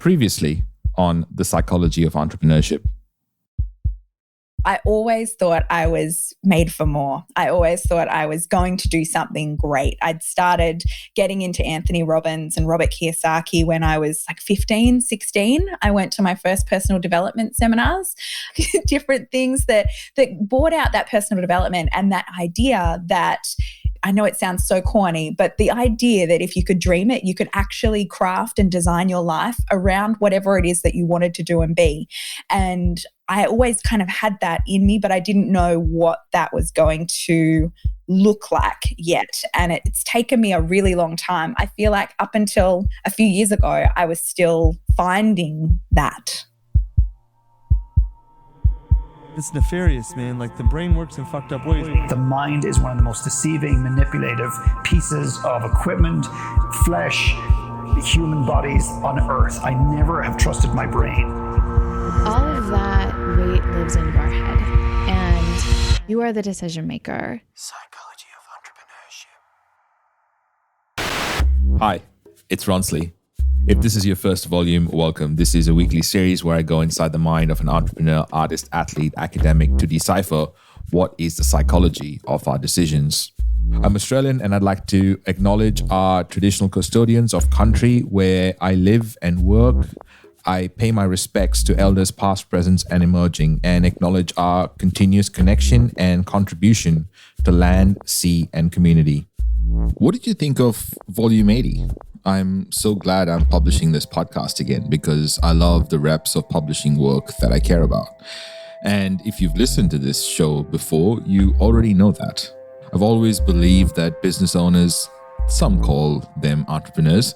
Previously on the Psychology of Entrepreneurship. I always thought I was made for more. I always thought I was going to do something great. I'd started getting into Anthony Robbins and Robert Kiyosaki when I was like 15, 16. I went to my first personal development seminars, different things that brought out that personal development and that idea that, I know it sounds so corny, but the idea that if you could dream it, you could actually craft and design your life around whatever it is that you wanted to do and be. And I always kind of had that in me, but I didn't know what that was going to look like yet. And it's taken me a really long time. I feel like up until a few years ago, I was still finding that. It's nefarious, man. Like, the brain works in fucked up ways. The mind is one of the most deceiving, manipulative pieces of equipment, flesh, human bodies on earth. I never have trusted my brain. All of that weight lives in your head, and you are the decision maker. Psychology of Entrepreneurship. Hi, it's Ronsley. If this is your first volume, welcome. This is a weekly series where I go inside the mind of an entrepreneur, artist, athlete, academic to decipher what is the psychology of our decisions. I'm Australian and I'd like to acknowledge our traditional custodians of country where I live and work. I pay my respects to elders past, present, and emerging, and acknowledge our continuous connection and contribution to land, sea, and community. What did you think of Volume 80? I'm so glad I'm publishing this podcast again because I love the reps of publishing work that I care about. And if you've listened to this show before, you already know that. I've always believed that business owners, some call them entrepreneurs,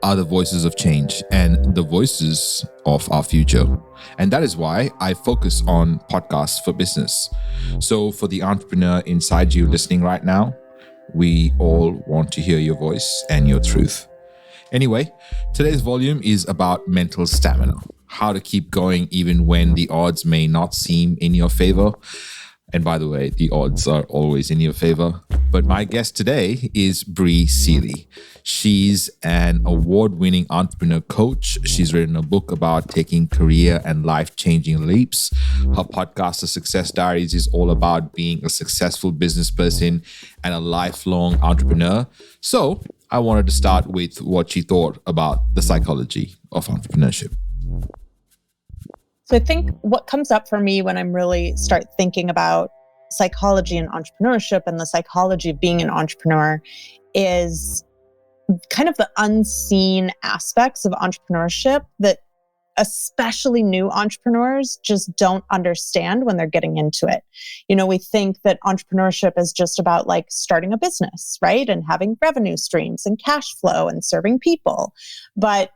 are the voices of change and the voices of our future. And that is why I focus on podcasts for business. So for the entrepreneur inside you listening right now, we all want to hear your voice and your truth. Anyway, today's volume is about mental stamina, how to keep going even when the odds may not seem in your favor. And by the way, the odds are always in your favor. But my guest today is Bri Seeley. She's an award-winning entrepreneur coach. She's written a book about taking career and life-changing leaps. Her podcast, The Success Diaries, is all about being a successful business person and a lifelong entrepreneur. So I wanted to start with what she thought about the psychology of entrepreneurship. So I think what comes up for me when I'm really start thinking about psychology and entrepreneurship and the psychology of being an entrepreneur is kind of the unseen aspects of entrepreneurship that especially new entrepreneurs just don't understand when they're getting into it. You know, we think that entrepreneurship is just about like starting a business, right? And having revenue streams and cash flow and serving people. But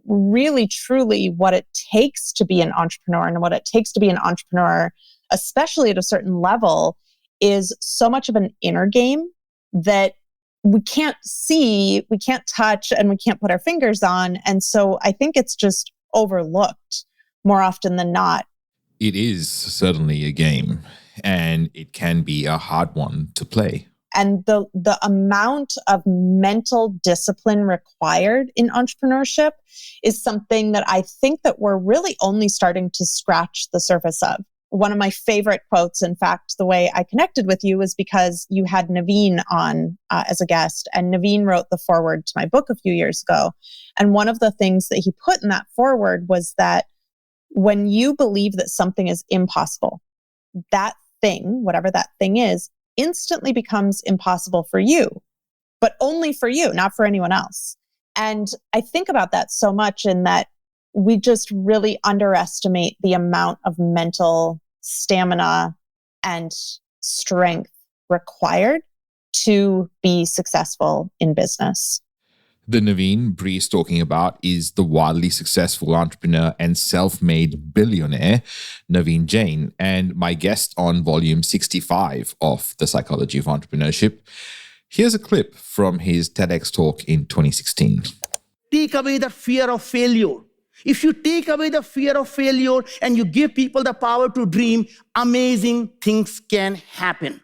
really, truly what it takes to be an entrepreneur and what it takes to be an entrepreneur, especially at a certain level, is so much of an inner game that we can't see, we can't touch, and we can't put our fingers on. And so I think it's just overlooked more often than not. It is certainly a game, and it can be a hard one to play. And the amount of mental discipline required in entrepreneurship is something that I think that we're really only starting to scratch the surface of. One of my favorite quotes, in fact, the way I connected with you was because you had Naveen on as a guest, and Naveen wrote the foreword to my book a few years ago. And one of the things that he put in that foreword was that when you believe that something is impossible, that thing, whatever that thing is, instantly becomes impossible for you, but only for you, not for anyone else. And I think about that so much in that we just really underestimate the amount of mental stamina and strength required to be successful in business. The Naveen Bri is talking about is the wildly successful entrepreneur and self-made billionaire, Naveen Jain, and my guest on volume 65 of The Psychology of Entrepreneurship. Here's a clip from his TEDx talk in 2016. Take away the fear of failure. If you take away the fear of failure and you give people the power to dream, amazing things can happen.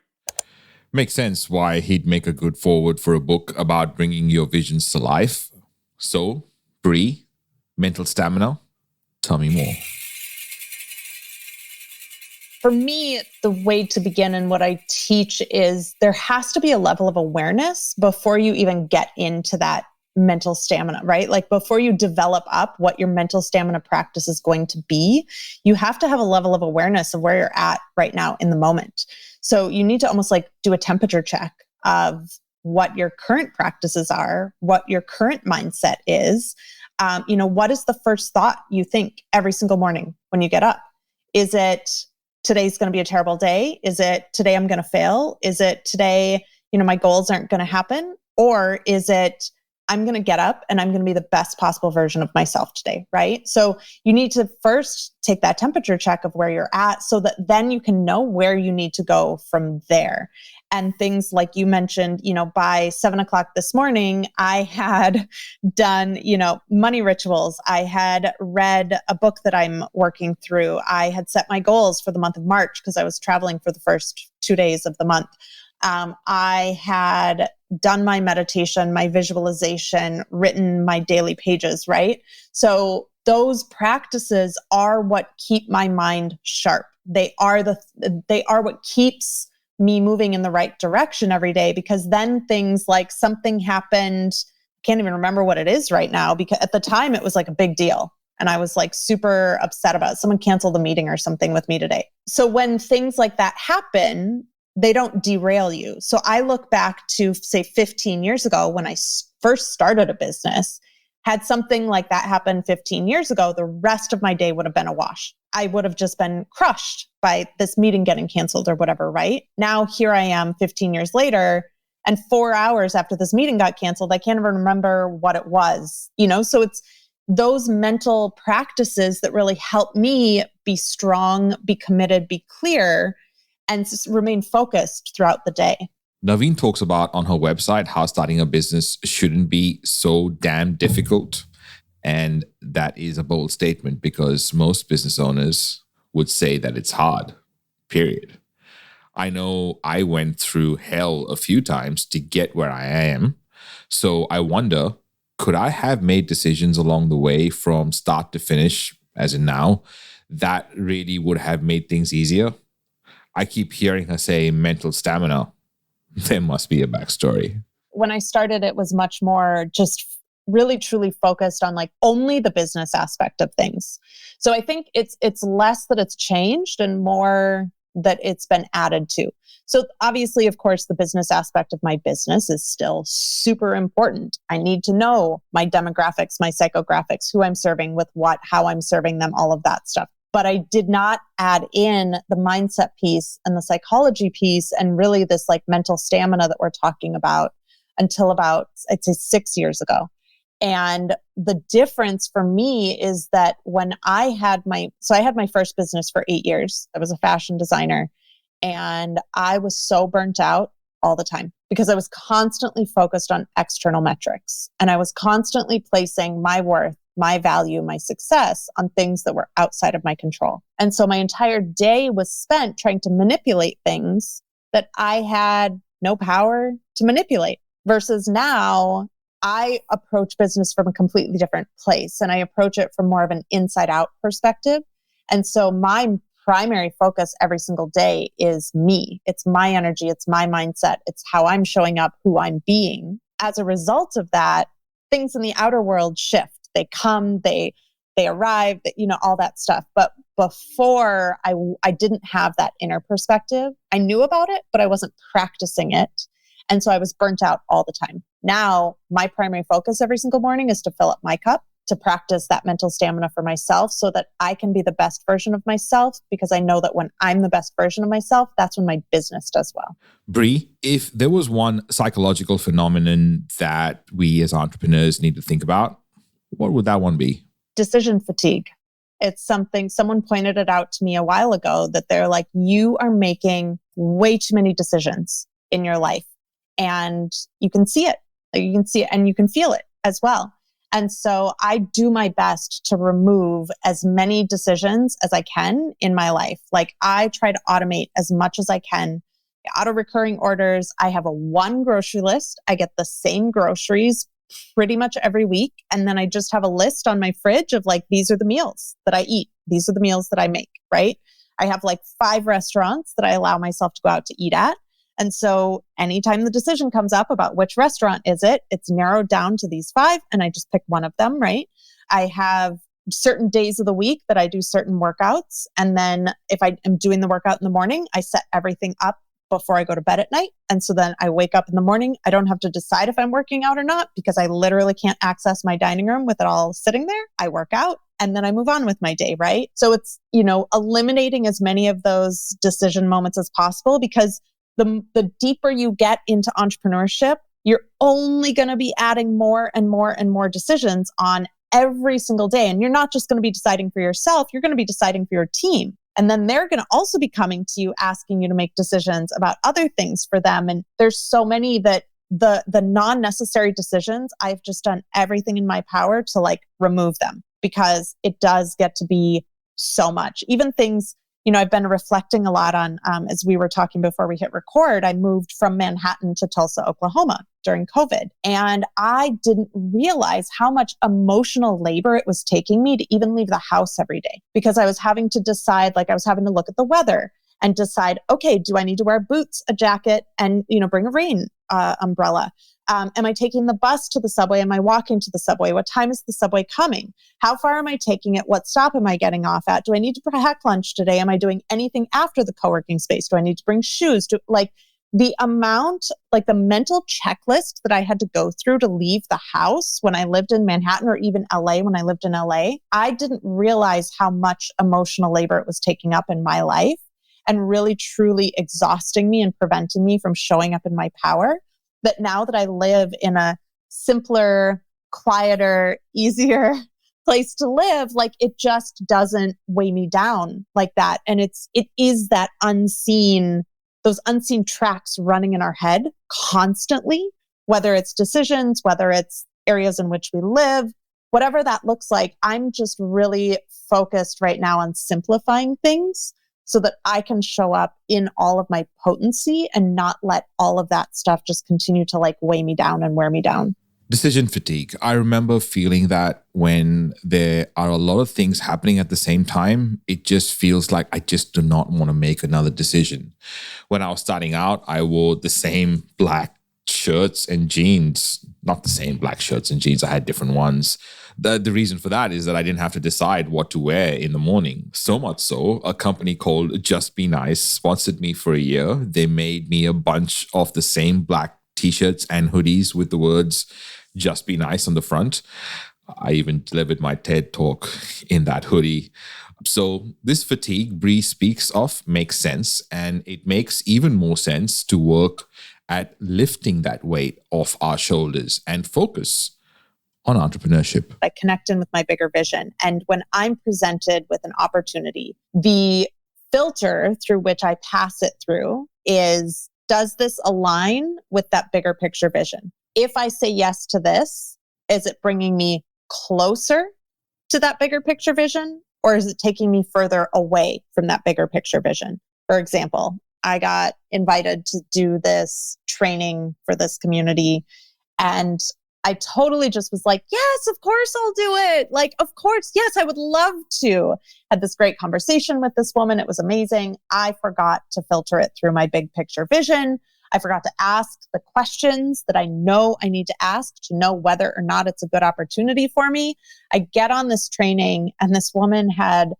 Makes sense why he'd make a good forward for a book about bringing your visions to life. So, Bri, Mental stamina? Tell me more. For me, the way to begin and what I teach is there has to be a level of awareness before you even get into that mental stamina, right? Like before you develop up what your mental stamina practice is going to be, you have to have a level of awareness of where you're at right now in the moment. So you need to almost like do a temperature check of what your current practices are, what your current mindset is. What is the first thought you think every single morning when you get up? Is it today's going to be a terrible day? Is it today I'm going to fail? Is it today, my goals aren't going to happen? Or is it I'm going to get up and I'm going to be the best possible version of myself today, right? So you need to first take that temperature check of where you're at so that then you can know where you need to go from there. And things like you mentioned, by 7:00 this morning, I had done, money rituals. I had read a book that I'm working through. I had set my goals for the month of March because I was traveling for the first 2 days of the month. I had done my meditation, my visualization, written my daily pages, right? So those practices are what keep my mind sharp. They are what keeps me moving in the right direction every day, because then things like something happened, can't even remember what it is right now, because at the time it was like a big deal. And I was like super upset about it. Someone canceled a meeting or something with me today. So when things like that happen, they don't derail you. So I look back to say 15 years ago when I first started a business. Had something like that happen 15 years ago, the rest of my day would have been a wash. I would have just been crushed by this meeting getting canceled or whatever, right? Now here I am 15 years later, and 4 hours after this meeting got canceled, I can't even remember what it was, So it's those mental practices that really help me be strong, be committed, be clear, and remain focused throughout the day. Naveen talks about on her website how starting a business shouldn't be so damn difficult. And that is a bold statement because most business owners would say that it's hard, period. I know I went through hell a few times to get where I am. So I wonder, could I have made decisions along the way from start to finish, as in now, that really would have made things easier? I keep hearing her say mental stamina. There must be a backstory. When I started, it was much more just really truly focused on like only the business aspect of things. So I think it's less that it's changed and more that it's been added to. So obviously, of course, the business aspect of my business is still super important. I need to know my demographics, my psychographics, who I'm serving with what, how I'm serving them, all of that stuff. But I did not add in the mindset piece and the psychology piece and really this like mental stamina that we're talking about until about, I'd say 6 years ago. And the difference for me is that when I had my first business for 8 years. I was a fashion designer and I was so burnt out all the time because I was constantly focused on external metrics and I was constantly placing my worth, my value, my success on things that were outside of my control. And so my entire day was spent trying to manipulate things that I had no power to manipulate. Versus now, I approach business from a completely different place and I approach it from more of an inside out perspective. And so my primary focus every single day is me. It's my energy. It's my mindset. It's how I'm showing up, who I'm being. As a result of that, things in the outer world shift. They come, they arrive, all that stuff. But before I didn't have that inner perspective. I knew about it, but I wasn't practicing it. And so I was burnt out all the time. Now, my primary focus every single morning is to fill up my cup, to practice that mental stamina for myself so that I can be the best version of myself, because I know that when I'm the best version of myself, that's when my business does well. Bri, if there was one psychological phenomenon that we as entrepreneurs need to think about, what would that one be? Decision fatigue. It's something, someone pointed it out to me a while ago that they're like, you are making way too many decisions in your life. And you can see it. You can see it and you can feel it as well. And so I do my best to remove as many decisions as I can in my life. Like I try to automate as much as I can. Auto recurring orders. I have a one grocery list. I get the same groceries pretty much every week. And then I just have a list on my fridge of like, these are the meals that I eat. These are the meals that I make, right? I have like 5 restaurants that I allow myself to go out to eat at. And so anytime the decision comes up about which restaurant is it, it's narrowed down to these 5 and I just pick one of them, right? I have certain days of the week that I do certain workouts. And then if I am doing the workout in the morning, I set everything up before I go to bed at night. And so then I wake up in the morning. I don't have to decide if I'm working out or not because I literally can't access my dining room with it all sitting there. I work out and then I move on with my day, right? So it's, eliminating as many of those decision moments as possible, because the deeper you get into entrepreneurship, you're only going to be adding more and more and more decisions on every single day. And you're not just going to be deciding for yourself, you're going to be deciding for your team. And then they're going to also be coming to you, asking you to make decisions about other things for them. And there's so many that the non-necessary decisions, I've just done everything in my power to like remove them, because it does get to be so much. Even things, I've been reflecting a lot on, as we were talking before we hit record, I moved from Manhattan to Tulsa, Oklahoma during COVID. And I didn't realize how much emotional labor it was taking me to even leave the house every day, because I was having to decide, I was having to look at the weather and decide, okay, do I need to wear boots, a jacket, and, bring a rain umbrella? Am I taking the bus to the subway? Am I walking to the subway? What time is the subway coming? How far am I taking it? What stop am I getting off at? Do I need to pack lunch today? Am I doing anything after the co-working space? Do I need to bring shoes? The amount, the mental checklist that I had to go through to leave the house when I lived in Manhattan, or even LA when I lived in LA, I didn't realize how much emotional labor it was taking up in my life and really truly exhausting me and preventing me from showing up in my power. That now that I live in a simpler, quieter, easier place to live, it just doesn't weigh me down like that. And it is that those unseen tracks running in our head constantly, whether it's decisions, whether it's areas in which we live, whatever that looks like. I'm just really focused right now on simplifying things so that I can show up in all of my potency and not let all of that stuff just continue to weigh me down and wear me down. Decision fatigue. I remember feeling that when there are a lot of things happening at the same time, it just feels like I just do not want to make another decision. When I was starting out, I wore the same black shirts and jeans, not the same black shirts and jeans. I had different ones. The reason for that is that I didn't have to decide what to wear in the morning. So much so, a company called Just Be Nice sponsored me for a year. They made me a bunch of the same black t-shirts and hoodies with the words Just Be Nice on the front. I even delivered my TED talk in that hoodie. So this fatigue Bri speaks of makes sense, and it makes even more sense to work at lifting that weight off our shoulders and focus on entrepreneurship. I connect in with my bigger vision. And when I'm presented with an opportunity, the filter through which I pass it through is, does this align with that bigger picture vision? If I say yes to this, is it bringing me closer to that bigger picture vision? Or is it taking me further away from that bigger picture vision? For example, I got invited to do this training for this community, and I totally just was like, yes, of course I'll do it. Of course, yes, I would love to. Had this great conversation with this woman. It was amazing. I forgot to filter it through my big picture vision. I forgot to ask the questions that I know I need to ask to know whether or not it's a good opportunity for me. I get on this training, and this woman had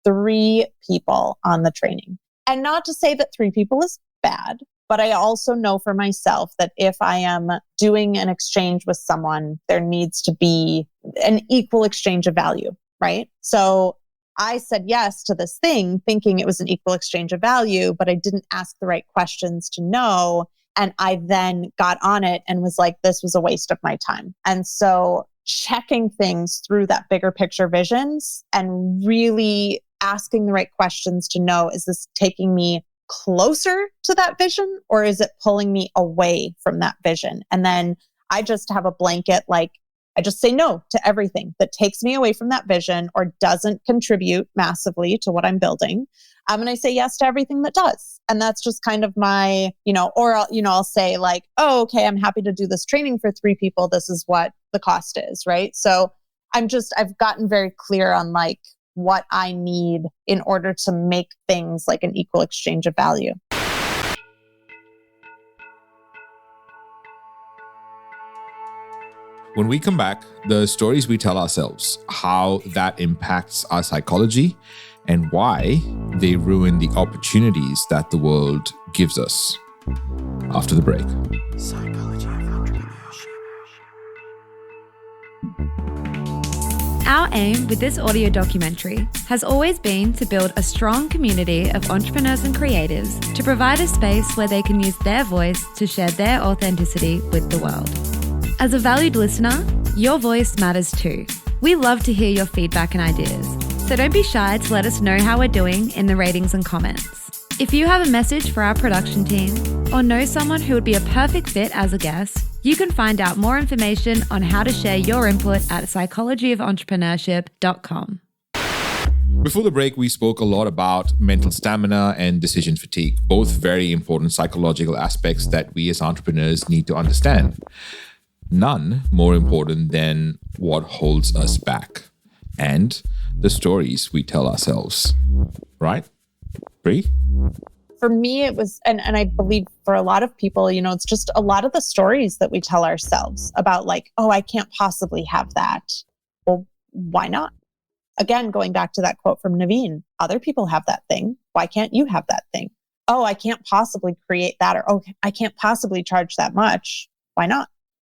3 people on the training. And not to say that 3 people is bad, but I also know for myself that if I am doing an exchange with someone, there needs to be an equal exchange of value, right? So I said yes to this thing thinking it was an equal exchange of value, but I didn't ask the right questions to know. And I then got on it and was like, this was a waste of my time. And so checking things through that bigger picture visions and really asking the right questions to know, is this taking me closer to that vision, or is it pulling me away from that vision? And then I just have a blanket, I just say no to everything that takes me away from that vision or doesn't contribute massively to what I'm building. And I say yes to everything that does. And that's just kind of my, I'll say like, oh, okay, I'm happy to do this training for 3 people. This is what the cost is, right? So I've gotten very clear on like what I need in order to make things like an equal exchange of value. When we come back, the stories we tell ourselves, how that impacts our psychology, and why they ruin the opportunities that the world gives us. After the break. Psychology of Entrepreneurship. Our aim with this audio documentary has always been to build a strong community of entrepreneurs and creatives to provide a space where they can use their voice to share their authenticity with the world. As a valued listener, your voice matters too. We love to hear your feedback and ideas, so don't be shy to let us know how we're doing in the ratings and comments. If you have a message for our production team or know someone who would be a perfect fit as a guest, you can find out more information on how to share your input at psychologyofontrepreneurship.com. Before the break, we spoke a lot about mental stamina and decision fatigue, both very important psychological aspects that we as entrepreneurs need to understand. None more important than what holds us back and the stories we tell ourselves. Right? Bri? For me, it was, and I believe for a lot of people, it's just a lot of the stories that we tell ourselves about like, oh, I can't possibly have that. Well, why not? Again, going back to that quote from Naveen, other people have that thing. Why can't you have that thing? Oh, I can't possibly create that, or oh, I can't possibly charge that much. Why not?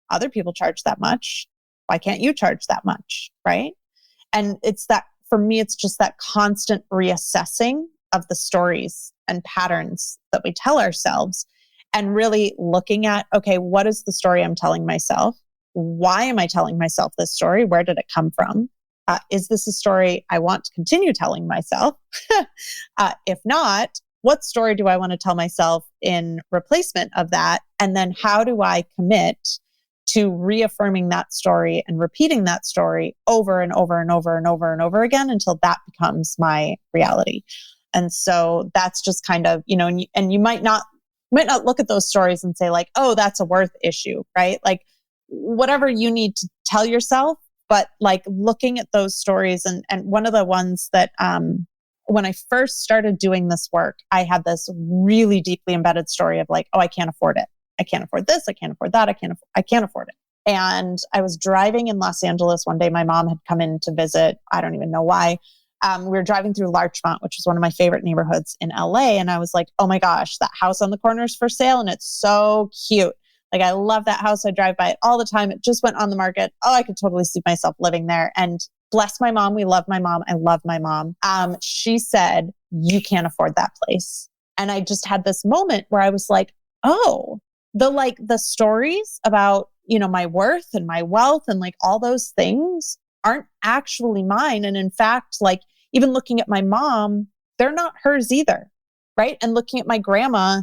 Other people charge that much. Why can't you charge that much? Right? And it's that, for me, it's just that constant reassessing of the stories and patterns that we tell ourselves and really looking at, okay, what is the story I'm telling myself? Why am I telling myself this story? Where did it come from? Is this a story I want to continue telling myself? If not, what story do I want to tell myself in replacement of that? And then how do I commit to reaffirming that story and repeating that story over and over and over and over and over again until that becomes my reality? And so that's just kind of, and you might not look at those stories and say like, oh, that's a worth issue, right? Like whatever you need to tell yourself, but like looking at those stories and one of the ones that, when I first started doing this work, I had this really deeply embedded story of like, oh, I can't afford it. I can't afford this. I can't afford that. I can't afford it. And I was driving in Los Angeles one day. My mom had come in to visit. I don't even know why. We were driving through Larchmont, which is one of my favorite neighborhoods in LA. And I was like, oh my gosh, that house on the corner is for sale. And it's so cute. Like, I love that house. I drive by it all the time. It just went on the market. Oh, I could totally see myself living there. And bless my mom. We love my mom. I love my mom. She said, you can't afford that place. And I just had this moment where I was like, oh, the stories about, my worth and my wealth and like all those things aren't actually mine. And in fact, like even looking at my mom, they're not hers either. Right. And looking at my grandma,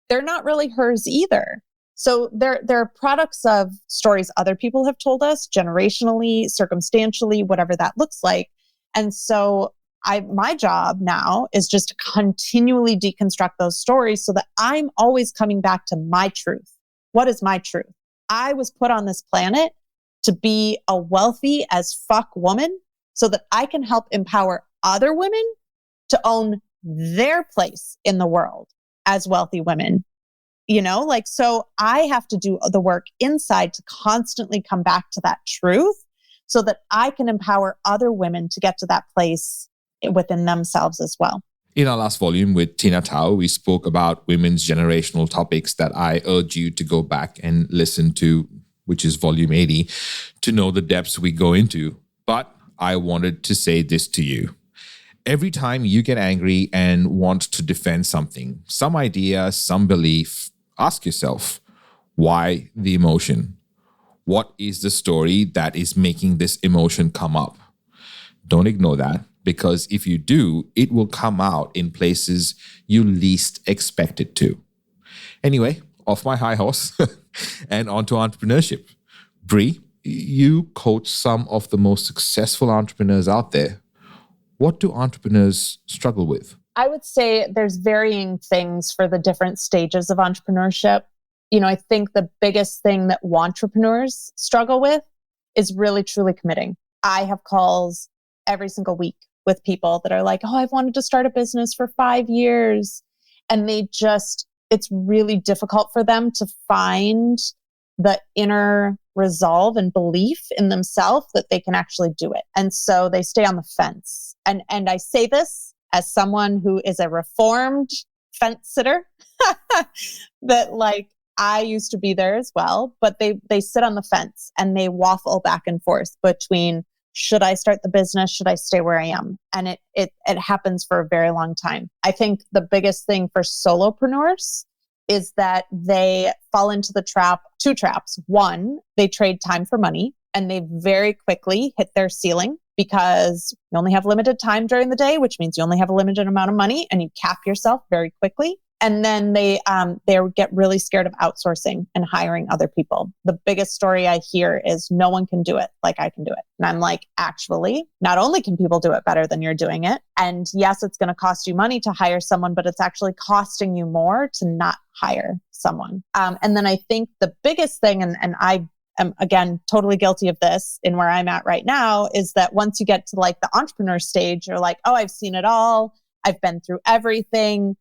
they're not really hers either. So they're products of stories other people have told us generationally, circumstantially, whatever that looks like. And so my job now is just to continually deconstruct those stories so that I'm always coming back to my truth. What is my truth? I was put on this planet to be a wealthy as fuck woman so that I can help empower other women to own their place in the world as wealthy women. So I have to do the work inside to constantly come back to that truth so that I can empower other women to get to that place within themselves as well. In our last volume with Tina Tao, we spoke about women's generational topics that I urge you to go back and listen to, which is volume 80, to know the depths we go into. But I wanted to say this to you. Every time you get angry and want to defend something, some idea, some belief, ask yourself, why the emotion? What is the story that is making this emotion come up? Don't ignore that, because if you do, it will come out in places you least expect it to. Anyway, off my high horse and on to entrepreneurship. Bri, you coach some of the most successful entrepreneurs out there. What do entrepreneurs struggle with? I would say there's varying things for the different stages of entrepreneurship. I think the biggest thing that entrepreneurs struggle with is really truly committing. I have calls every single week with people that are like, oh, I've wanted to start a business for 5 years. And it's really difficult for them to find the inner resolve and belief in themselves that they can actually do it. And so they stay on the fence. And I say this as someone who is a reformed fence sitter, that I used to be there as well, but they sit on the fence and they waffle back and forth between, should I start the business? Should I stay where I am? And it happens for a very long time. I think the biggest thing for solopreneurs is that they fall into two traps. One, they trade time for money and they very quickly hit their ceiling because you only have limited time during the day, which means you only have a limited amount of money and you cap yourself very quickly. And then they get really scared of outsourcing and hiring other people. The biggest story I hear is no one can do it like I can do it. And I'm like, actually, not only can people do it better than you're doing it, and yes, it's going to cost you money to hire someone, but it's actually costing you more to not hire someone. And then I think the biggest thing, and I am, again, totally guilty of this in where I'm at right now, is that once you get to the entrepreneur stage, you're like, oh, I've seen it all. I've been through everything.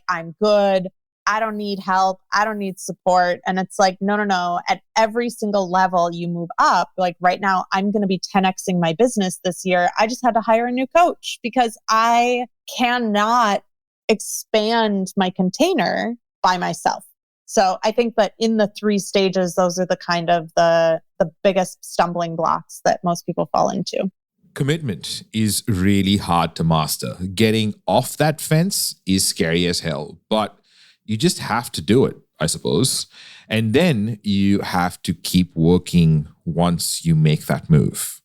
I'm good. I don't need help. I don't need support. And it's no. At every single level you move up, right now, I'm going to be 10xing my business this year. I just had to hire a new coach because I cannot expand my container by myself. So I think that in the 3 stages, those are the kind of the biggest stumbling blocks that most people fall into. Commitment is really hard to master. Getting off that fence is scary as hell, but you just have to do it, I suppose. And then you have to keep working once you make that move.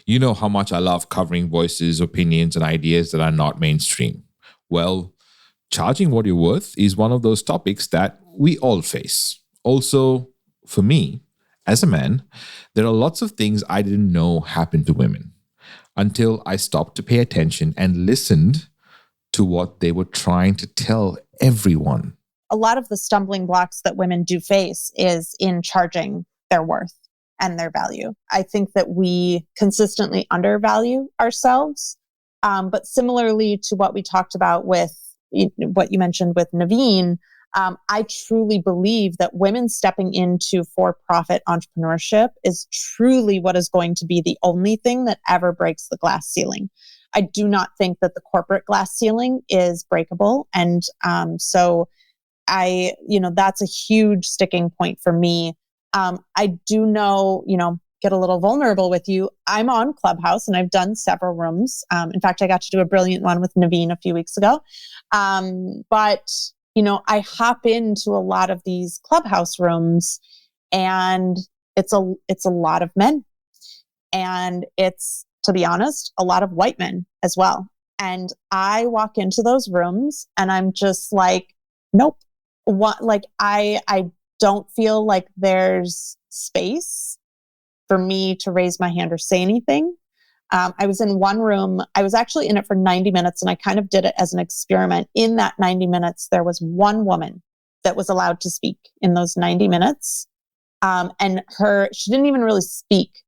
You know how much I love covering voices, opinions, and ideas that are not mainstream. Well, charging what you're worth is one of those topics that we all face. Also, for me, as a man, there are lots of things I didn't know happened to women until I stopped to pay attention and listened to what they were trying to tell everyone. A lot of the stumbling blocks that women do face is in charging their worth and their value. I think that we consistently undervalue ourselves. But similarly to what we talked about with what you mentioned with Naveen, I truly believe that women stepping into for-profit entrepreneurship is truly what is going to be the only thing that ever breaks the glass ceiling. I do not think that the corporate glass ceiling is breakable. And so that's a huge sticking point for me. I do know, get a little vulnerable with you. I'm on Clubhouse and I've done several rooms. In fact, I got to do a brilliant one with Naveen a few weeks ago. But I hop into a lot of these Clubhouse rooms and it's a lot of men. And it's, to be honest, a lot of white men as well. And I walk into those rooms and I'm just like, nope. I don't feel like there's space for me to raise my hand or say anything. I was in one room. I was actually in it for 90 minutes and I kind of did it as an experiment. In that 90 minutes, there was one woman that was allowed to speak in those 90 minutes. And she didn't even really speak.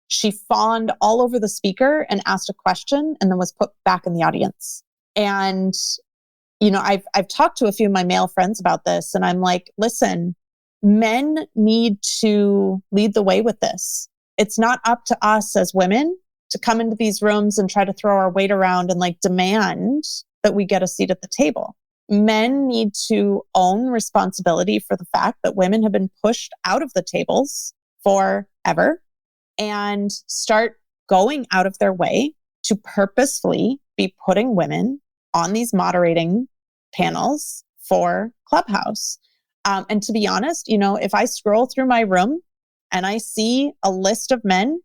She fawned all over the speaker and asked a question and then was put back in the audience. And, I've talked to a few of my male friends about this and I'm like, listen, men need to lead the way with this. It's not up to us as women to come into these rooms and try to throw our weight around and demand that we get a seat at the table. Men need to own responsibility for the fact that women have been pushed out of the tables forever and start going out of their way to purposefully be putting women on these moderating panels for Clubhouse. And to be honest, if I scroll through my room and I see a list of men,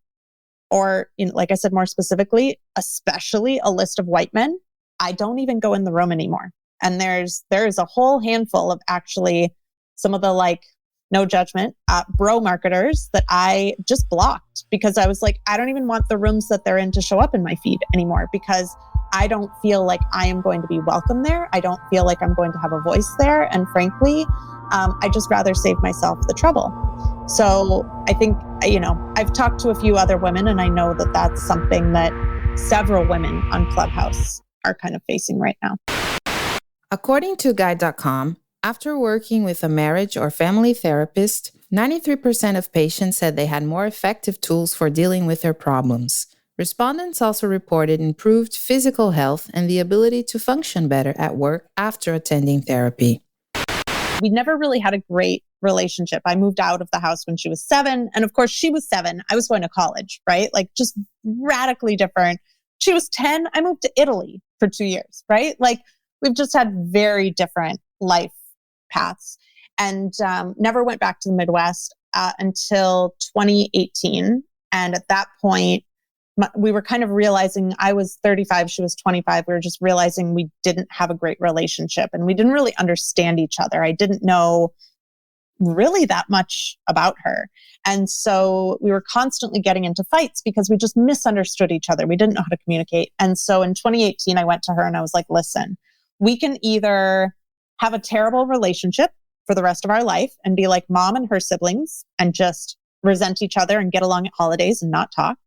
or like I said, more specifically, especially a list of white men, I don't even go in the room anymore. And there is a whole handful of actually some of the no judgment, bro marketers that I just blocked because I was like, I don't even want the rooms that they're in to show up in my feed anymore because I don't feel like I am going to be welcome there. I don't feel like I'm going to have a voice there. And frankly, I just rather save myself the trouble. So I think, I've talked to a few other women and I know that that's something that several women on Clubhouse are kind of facing right now. According to Guide.com, after working with a marriage or family therapist, 93% of patients said they had more effective tools for dealing with their problems. Respondents also reported improved physical health and the ability to function better at work after attending therapy. We never really had a great relationship. I moved out of the house when she was 7. And of course, she was 7. I was going to college, right? Like just radically different. She was 10. I moved to Italy for 2 years, right? Like we've just had very different life paths and never went back to the Midwest until 2018. And at that point, we were kind of realizing I was 35, she was 25. We were just realizing we didn't have a great relationship and we didn't really understand each other. I didn't know really that much about her. And so we were constantly getting into fights because we just misunderstood each other. We didn't know how to communicate. And so in 2018, I went to her and I was like, listen, we can either have a terrible relationship for the rest of our life and be like mom and her siblings and just resent each other and get along at holidays and not talk,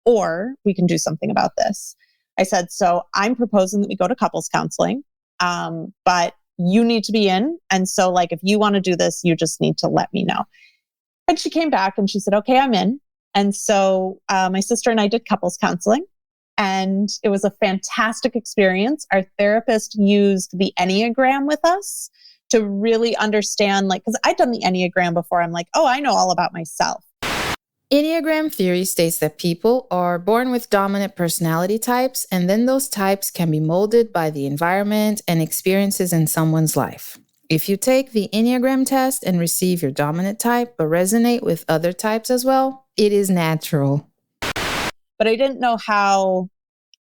or we can do something about this. I said, so I'm proposing that we go to couples counseling, but you need to be in. And so like, if you want to do this, you just need to let me know. And she came back and she said, okay, I'm in. And so my sister and I did couples counseling. And it was a fantastic experience. Our therapist used the Enneagram with us to really understand, like, because I'd done the Enneagram before. I'm like, oh, I know all about myself. Enneagram Theory states that people are born with dominant personality types, and then those types can be molded by the environment and experiences in someone's life. If you take the Enneagram test and receive your dominant type, but resonate with other types as well, it is natural. But I didn't know how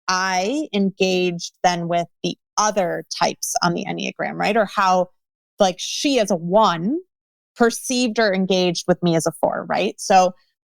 I engaged then with the other types on the Enneagram, right? Or how like she as a 1 perceived or engaged with me as a 4, right? So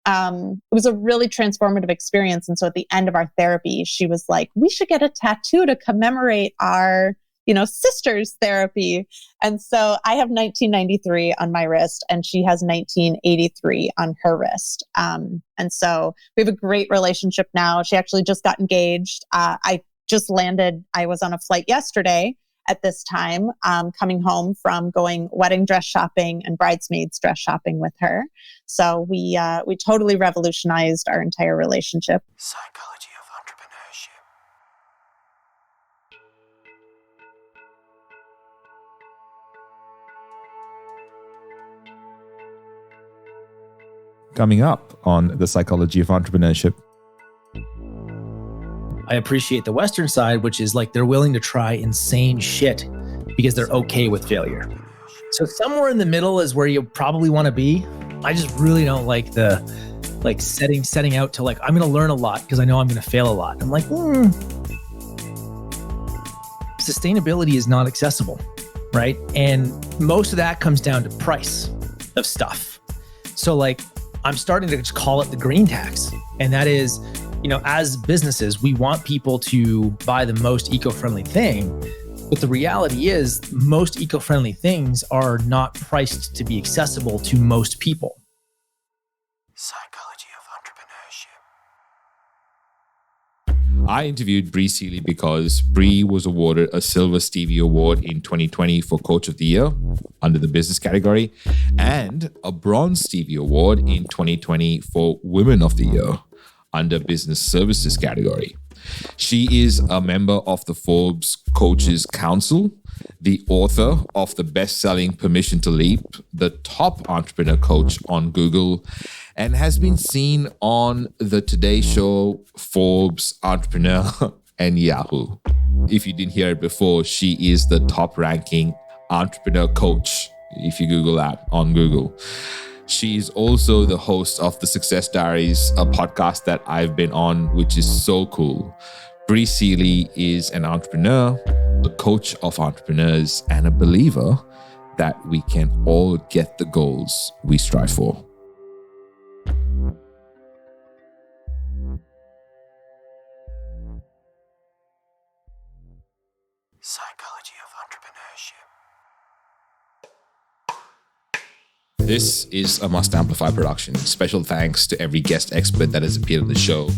it was a really transformative experience. And so at the end of our therapy, she was like, we should get a tattoo to commemorate our, sisters therapy. And so I have 1993 on my wrist and she has 1983 on her wrist. And so we have a great relationship now. She actually just got engaged. I just landed. I was on a flight yesterday at this time, coming home from going wedding dress shopping and bridesmaids dress shopping with her. So we totally revolutionized our entire relationship. Psychology of Entrepreneurship. Coming up on the Psychology of Entrepreneurship. I appreciate the Western side, which is like they're willing to try insane shit because they're okay with failure. So somewhere in the middle is where you probably want to be. I just really don't like the setting out to like, I'm going to learn a lot because I know I'm going to fail a lot. I'm like, sustainability is not accessible, right? And most of that comes down to price of stuff. So like, I'm starting to just call it the green tax. And that is, as businesses, we want people to buy the most eco-friendly thing. But the reality is most eco-friendly things are not priced to be accessible to most people. Psychology of Entrepreneurship. I interviewed Bri Seeley because Bri was awarded a Silver Stevie Award in 2020 for Coach of the Year under the business category and a Bronze Stevie Award in 2020 for Women of the Year under business services category. She is a member of the Forbes Coaches Council, the author of the best-selling Permission to Leap, the top entrepreneur coach on Google, and has been seen on the Today Show, Forbes, Entrepreneur, and Yahoo. If you didn't hear it before, she is the top-ranking entrepreneur coach, if you Google that on Google. She's also the host of the Success Diaries, a podcast that I've been on, which is so cool. Bri Seeley is an entrepreneur, a coach of entrepreneurs, and a believer that we can all get the goals we strive for. Psychology of Entrepreneurship. This is a Must Amplify production. Special thanks to every guest expert that has appeared on the show.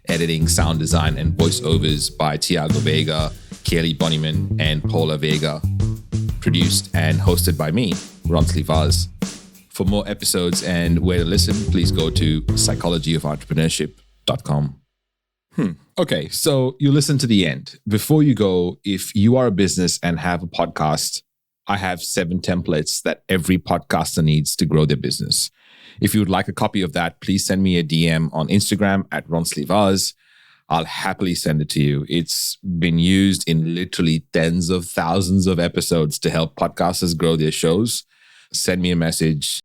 Editing, sound design, and voiceovers by Tiago Vega, Kelly Bonnyman, and Paula Vega. Produced and hosted by me, Ronsley Vaz. For more episodes and where to listen, please go to psychologyofentrepreneurship.com. Okay, so you listen to the end. Before you go, if you are a business and have a podcast, I have 7 templates that every podcaster needs to grow their business. If you would like a copy of that, please send me a DM on Instagram at Ronsley Vaz. I'll happily send it to you. It's been used in literally tens of thousands of episodes to help podcasters grow their shows. Send me a message.